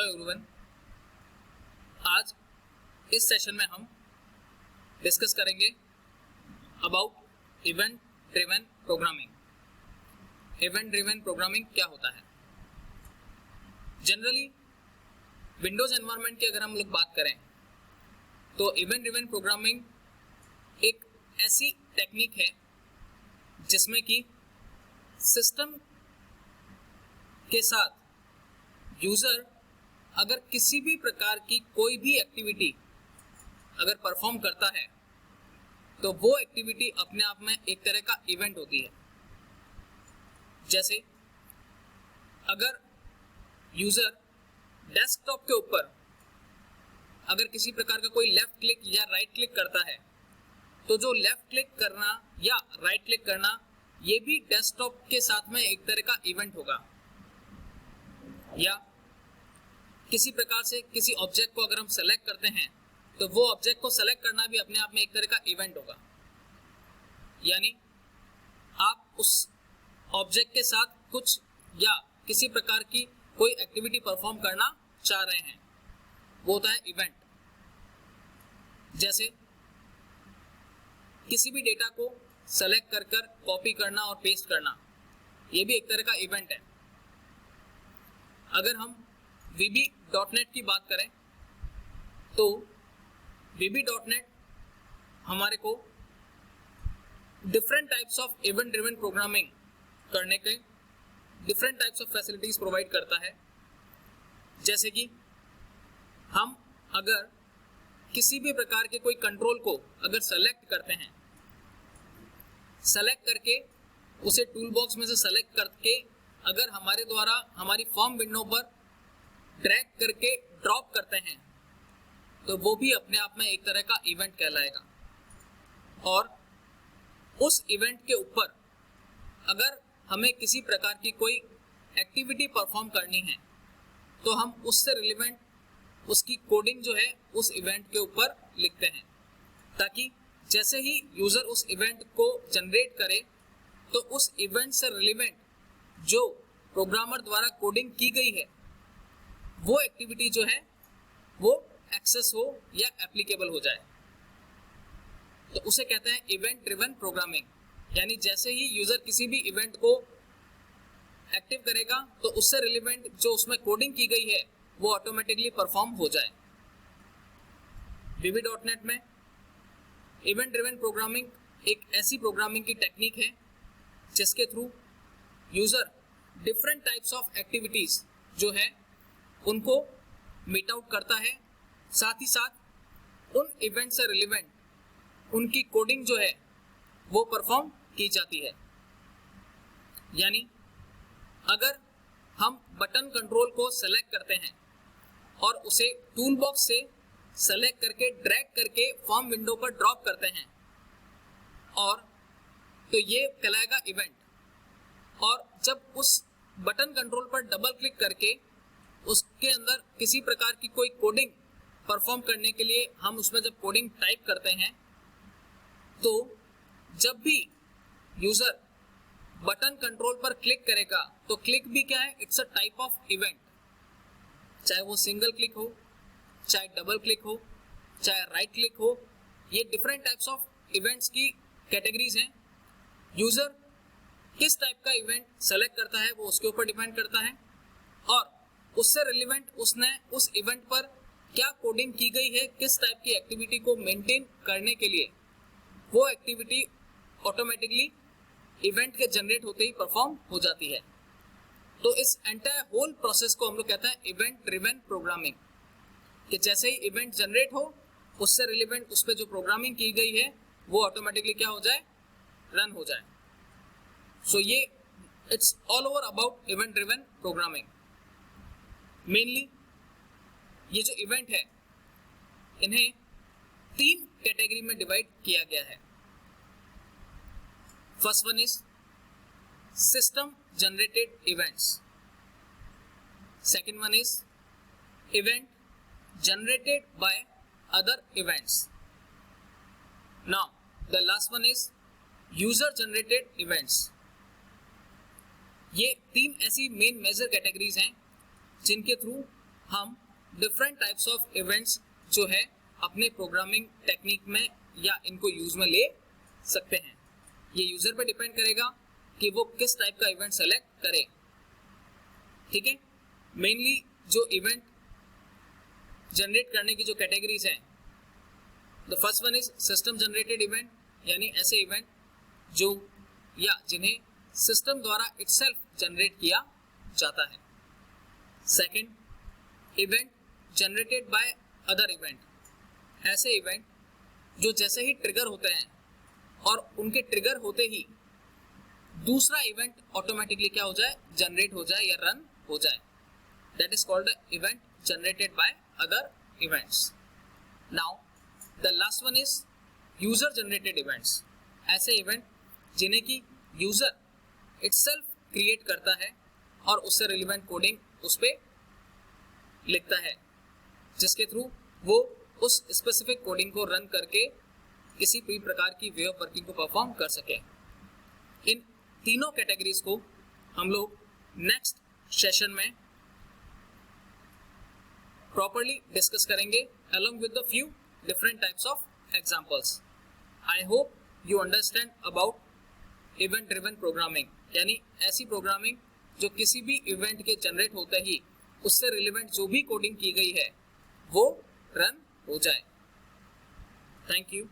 Hello everyone. आज इस session में हम डिस्कस करेंगे about event driven programming. Event driven programming क्या होता है? जनरली विंडोज एनवायरनमेंट की अगर हम लोग बात करें तो इवेंट ड्रिवन प्रोग्रामिंग एक ऐसी टेक्निक है जिसमें कि सिस्टम के साथ यूजर अगर किसी भी प्रकार की कोई भी एक्टिविटी अगर परफॉर्म करता है तो वो एक्टिविटी अपने आप में एक तरह का इवेंट होती है। जैसे अगर यूजर डेस्कटॉप के ऊपर अगर किसी प्रकार का कोई लेफ्ट क्लिक या राइट क्लिक करता है तो जो लेफ्ट क्लिक करना या राइट क्लिक करना ये भी डेस्कटॉप के साथ में एक तरह का इवेंट होगा। या किसी प्रकार से किसी ऑब्जेक्ट को अगर हम सेलेक्ट करते हैं तो वो ऑब्जेक्ट को सेलेक्ट करना भी अपने आप में एक तरह का इवेंट होगा। यानी आप उस ऑब्जेक्ट के साथ कुछ या किसी प्रकार की कोई एक्टिविटी परफॉर्म करना चाह रहे हैं, वो होता है इवेंट। जैसे किसी भी डेटा को सेलेक्ट कर कर कॉपी करना और पेस्ट करना, ये भी एक तरह का इवेंट है। अगर हम VB.NET की बात करें तो VB.NET हमारे को different types of event driven programming करने के different types of facilities provide करता है। जैसे कि हम अगर किसी भी प्रकार के कोई कंट्रोल को अगर सेलेक्ट करते हैं, सेलेक्ट करके उसे टूल बॉक्स में से सेलेक्ट करके अगर हमारे द्वारा हमारी फॉर्म विंडो पर ड्रैग करके ड्रॉप करते हैं तो वो भी अपने आप में एक तरह का इवेंट कहलाएगा। और उस इवेंट के ऊपर अगर हमें किसी प्रकार की कोई एक्टिविटी परफॉर्म करनी है तो हम उससे रिलेवेंट उसकी कोडिंग जो है उस इवेंट के ऊपर लिखते हैं, ताकि जैसे ही यूजर उस इवेंट को जनरेट करे तो उस इवेंट से रिलेवेंट जो प्रोग्रामर द्वारा कोडिंग की गई है वो एक्टिविटी जो है वो एक्सेस हो या एप्लीकेबल हो जाए, तो उसे कहते हैं इवेंट ड्रिवन प्रोग्रामिंग। यानी जैसे ही यूजर किसी भी इवेंट को एक्टिव करेगा तो उससे रिलेवेंट जो उसमें कोडिंग की गई है वो ऑटोमेटिकली परफॉर्म हो जाए। VB.NET में इवेंट ड्रिवन प्रोग्रामिंग एक ऐसी प्रोग्रामिंग की टेक्निक है जिसके through user different types of activities जो है उनको मीट आउट करता है, साथ ही साथ उन इवेंट से रिलेवेंट उनकी कोडिंग जो है वो परफॉर्म की जाती है। यानी अगर हम बटन कंट्रोल को सेलेक्ट करते हैं और उसे टूल बॉक्स से सेलेक्ट करके ड्रैग करके फॉर्म विंडो पर ड्रॉप करते हैं और तो ये कहलाएगा इवेंट। और जब उस बटन कंट्रोल पर डबल क्लिक करके उसके अंदर किसी प्रकार की कोई कोडिंग परफॉर्म करने के लिए हम उसमें जब कोडिंग टाइप करते हैं तो जब भी यूजर बटन कंट्रोल पर क्लिक करेगा तो क्लिक भी क्या है, it's a type of event. चाहे वो सिंगल क्लिक हो, चाहे डबल क्लिक हो, चाहे राइट क्लिक हो, ये डिफरेंट टाइप्स ऑफ इवेंट्स की कैटेगरीज हैं। यूजर किस टाइप का इवेंट सेलेक्ट करता है वो उसके ऊपर डिपेंड करता है और उससे रिलेवेंट उसने उस इवेंट पर क्या कोडिंग की गई है, किस टाइप की एक्टिविटी को मेंटेन करने के लिए वो एक्टिविटी ऑटोमेटिकली इवेंट के जनरेट होते ही परफॉर्म हो जाती है। तो इस एंटायर होल प्रोसेस को हम लोग कहते हैं इवेंट ड्रिवन प्रोग्रामिंग, कि जैसे ही इवेंट जनरेट हो उससे रिलेवेंट उस पर जो प्रोग्रामिंग की गई है वो ऑटोमेटिकली क्या हो जाए, रन हो जाए। सो ये it's all over about event driven programming. Mainly ये जो इवेंट है इन्हें 3 कैटेगरी में डिवाइड किया गया है। First one is system generated events, second one is event generated by other events, now the last one is user generated events. ये 3 ऐसी मेन मेजर कैटेगरीज हैं जिनके थ्रू हम डिफरेंट टाइप्स ऑफ इवेंट्स जो है अपने प्रोग्रामिंग टेक्निक में या इनको यूज में ले सकते हैं। ये यूजर पे डिपेंड करेगा कि वो किस टाइप का इवेंट सेलेक्ट करे। ठीक है, मेनली जो इवेंट जनरेट करने की जो कैटेगरीज हैं, the first one is system generated event, यानी ऐसे इवेंट जो या जिन्हें सिस्टम द्वारा इटसेल्फ जनरेट किया जाता है। Second, event generated by other event, ऐसे इवेंट जो जैसे ही ट्रिगर होते हैं और उनके ट्रिगर होते ही दूसरा इवेंट ऑटोमेटिकली क्या हो जाए, जनरेट हो जाए या रन हो जाए, that is called event generated by other events. Now the last one is user generated events, ऐसे इवेंट जिन्हें की यूजर इटसेल्फ क्रिएट करता है और उससे रिलेवेंट कोडिंग उस पे लिखता है, जिसके थ्रू वो उस स्पेसिफिक कोडिंग को रन करके किसी भी प्रकार की वे ऑफ वर्किंग को परफॉर्म कर सके। इन तीनों कैटेगरीज को हम लोग नेक्स्ट सेशन में प्रॉपर्ली डिस्कस करेंगे along with the few different types of examples. I hope you understand about event driven programming, यानी ऐसी प्रोग्रामिंग जो किसी भी इवेंट के जनरेट होते ही उससे रिलेवेंट जो भी कोडिंग की गई है वो रन हो जाए। Thank you.